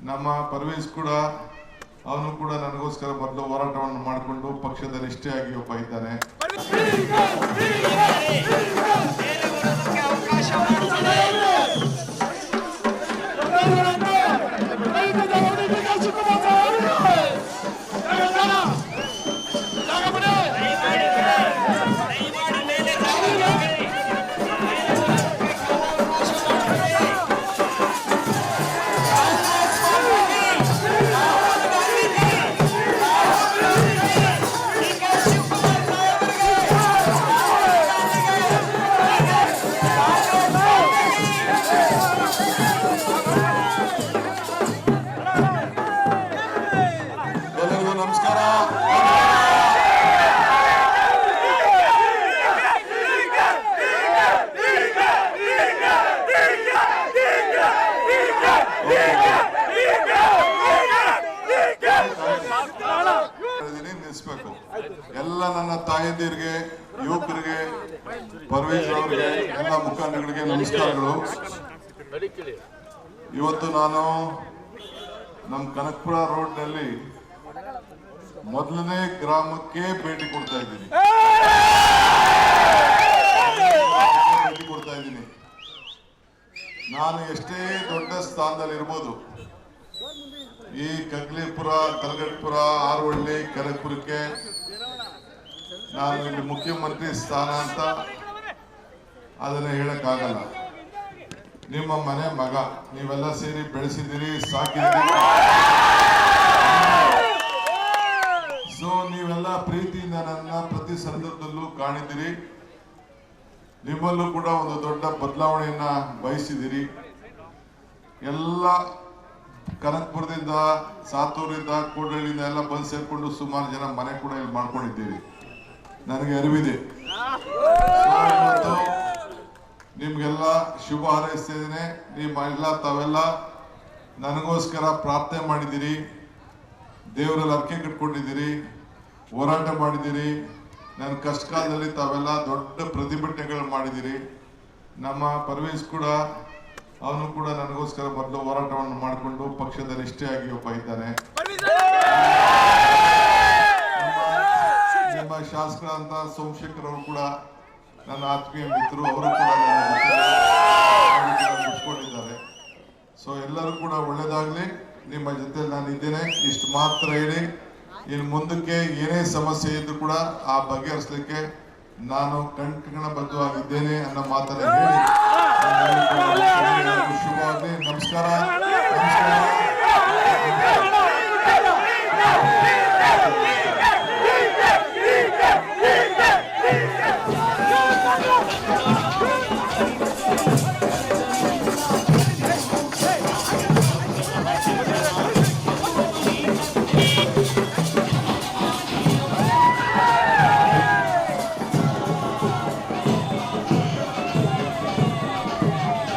ನಮ್ಮ ಪರ್ವೇಶ್ ಕೂಡ ಅವನು ಕೂಡ ನನಗೋಸ್ಕರ ಮೊದಲು ಹೋರಾಟವನ್ನು ಮಾಡಿಕೊಂಡು ಪಕ್ಷದ ನಿಷ್ಠೆಯಾಗಿ ಒಬ್ಬ ಇದ್ದಾನೆ. ನಮಸ್ಕಾರ. ನಿಲ್ಲಿಸ್ಬೇಕು. ಎಲ್ಲ ನನ್ನ ತಾಯಂದಿರಿಗೆ, ಯುವಕರಿಗೆ, ಪರ್ವೇಶ್ ಅವರಿಗೆ, ಎಲ್ಲ ಮುಖಂಡಗಳಿಗೆ ನಮಸ್ಕಾರಗಳು. ಇವತ್ತು ನಾನು ನಮ್ಮ ಕನಕಪುರ ರೋಡ್ನಲ್ಲಿ ಮೊದಲನೇ ಗ್ರಾಮಕ್ಕೆ ಭೇಟಿ ಕೊಡ್ತಾ ಇದ್ದೀನಿ. ನಾನು ಎಷ್ಟೇ ದೊಡ್ಡ ಸ್ಥಾನದಲ್ಲಿ ಇರ್ಬೋದು, ಈ ಕಗ್ಲಿಪುರ, ತಲಗಟ್ಪುರ, ಆರವಳ್ಳಿ, ಕನಕಪುರಕ್ಕೆ ನಾನು ಇಲ್ಲಿ ಮುಖ್ಯಮಂತ್ರಿ ಸ್ಥಾನ ಅಂತ ಅದನ್ನ ಹೇಳಕ್ಕಾಗಲ್ಲ. ನಿಮ್ಮ ಮನೆ ಮಗ, ನೀವೆಲ್ಲ ಸೇರಿ ಬೆಳೆಸಿದ್ದೀರಿ, ಸಾಕಿದ್ದೀರಿ. ಸೊ ನೀವೆಲ್ಲ ಪ್ರೀತಿಯಿಂದ ನನ್ನ ಪ್ರತಿ ಸಂದರ್ಭದಲ್ಲೂ ಕಾಣಿದ್ದೀರಿ. ನಿಮ್ಮಲ್ಲೂ ಕೂಡ ಒಂದು ದೊಡ್ಡ ಬದಲಾವಣೆಯನ್ನ ಬಯಸಿದ್ದೀರಿ. ಎಲ್ಲ ಕನಕಪುರದಿಂದ, ಸಾತೂರಿಂದ, ಕೂಡಳ್ಳಿಯಿಂದ ಎಲ್ಲ ಬಂದು ಸೇರ್ಕೊಂಡು ಸುಮಾರು ಜನ ಮನೆ ಕೂಡ ಇಲ್ಲಿ ಮಾಡ್ಕೊಂಡಿದ್ದೀರಿ, ನನಗೆ ಅರಿವಿದೆ. ಇವತ್ತು ನಿಮ್ಗೆಲ್ಲ ಶುಭ ಹಾರೈಸ್ತಾ ಇದ್ದೇನೆ. ನಿಮ್ಮೆಲ್ಲ ತಾವೆಲ್ಲ ನನಗೋಸ್ಕರ ಪ್ರಾರ್ಥನೆ ಮಾಡಿದ್ದೀರಿ, ದೇವರಲ್ಲಿ ಅರ್ಕೆ ಕಟ್ಕೊಂಡಿದ್ದೀರಿ, ಹೋರಾಟ ಮಾಡಿದ್ದೀರಿ. ನನ್ನ ಕಷ್ಟ ಕಾಲದಲ್ಲಿ ತಾವೆಲ್ಲ ದೊಡ್ಡ ಪ್ರತಿಭಟನೆಗಳು ಮಾಡಿದ್ದೀರಿ. ನಮ್ಮ ಪರ್ವೇಶ್ ಕೂಡ ಅವನು ಕೂಡ ನನಗೋಸ್ಕರ ಮೊದಲು ಹೋರಾಟವನ್ನು ಮಾಡಿಕೊಂಡು ಪಕ್ಷದ ನಿಷ್ಠೆಯಾಗಿ ಒಬ್ಬ ಇದ್ದಾನೆ. ನಿಮ್ಮ ಶಾಸಕರಂತ ಸೋಮಶೇಖರ್ ಅವರು ಕೂಡ ನನ್ನ ಆತ್ಮೀಯ ಮಿತ್ರರು, ಅವರು ಕೂಡ ಮುಚ್ಕೊಂಡಿದ್ದಾರೆ. ಸೊ ಎಲ್ಲರೂ ಕೂಡ ಒಳ್ಳೇದಾಗ್ಲಿ, ನಿಮ್ಮ ಜೊತೆ ನಾನು ಇದ್ದೇನೆ. ಇಷ್ಟು ಮಾತ್ರ ಹೇಳಿ, ಇನ್ನು ಮುಂದಕ್ಕೆ ಏನೇ ಸಮಸ್ಯೆ ಇದ್ರು ಕೂಡ ಆ ಬಗೆಹರಿಸಲಿಕ್ಕೆ ನಾನು ಕಂಕಣಬದ್ಧವಾಗಿದ್ದೇನೆ ಅನ್ನೋ ಮಾತನ್ನ ಹೇಳಿ ಶುಭವಾಗಲಿ. ನಮಸ್ಕಾರ.